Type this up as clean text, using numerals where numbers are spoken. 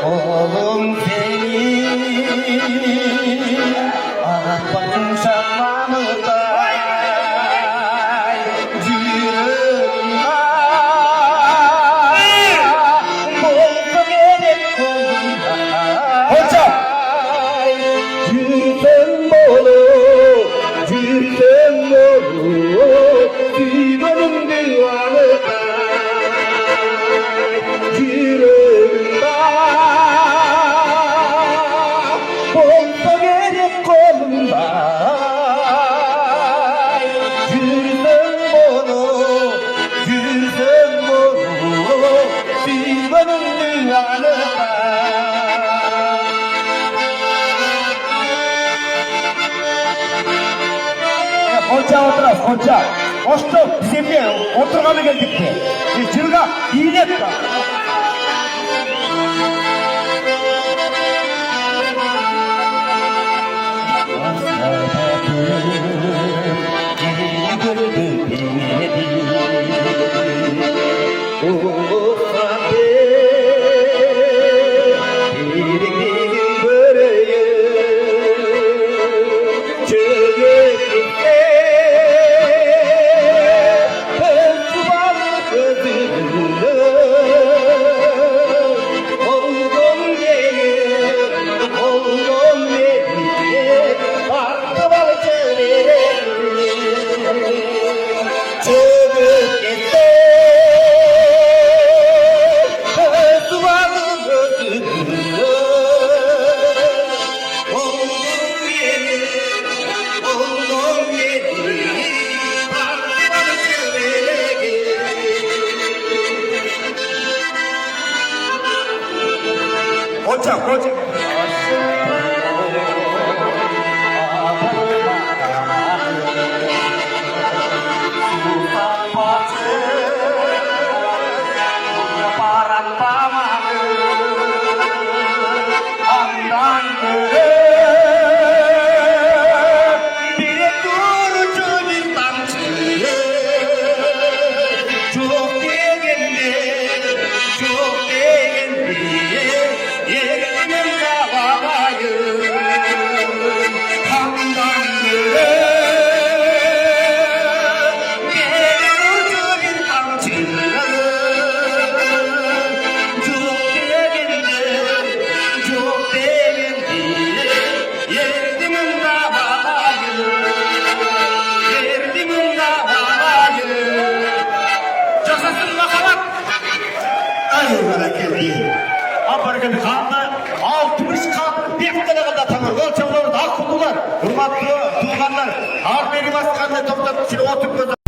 oğlum seni ağlatmadın sanmamı da Konça oturasın, konça. Koştum, bizimle oturganı geldik de. Çılga, iyilet de. Konça, konça. Aparken kanlı, altmış kat, bir tane kadar tanır. Ölçemleri daha kudular. Hırmatlı tuğanlar, harmeri baskanlar toplanıp oturup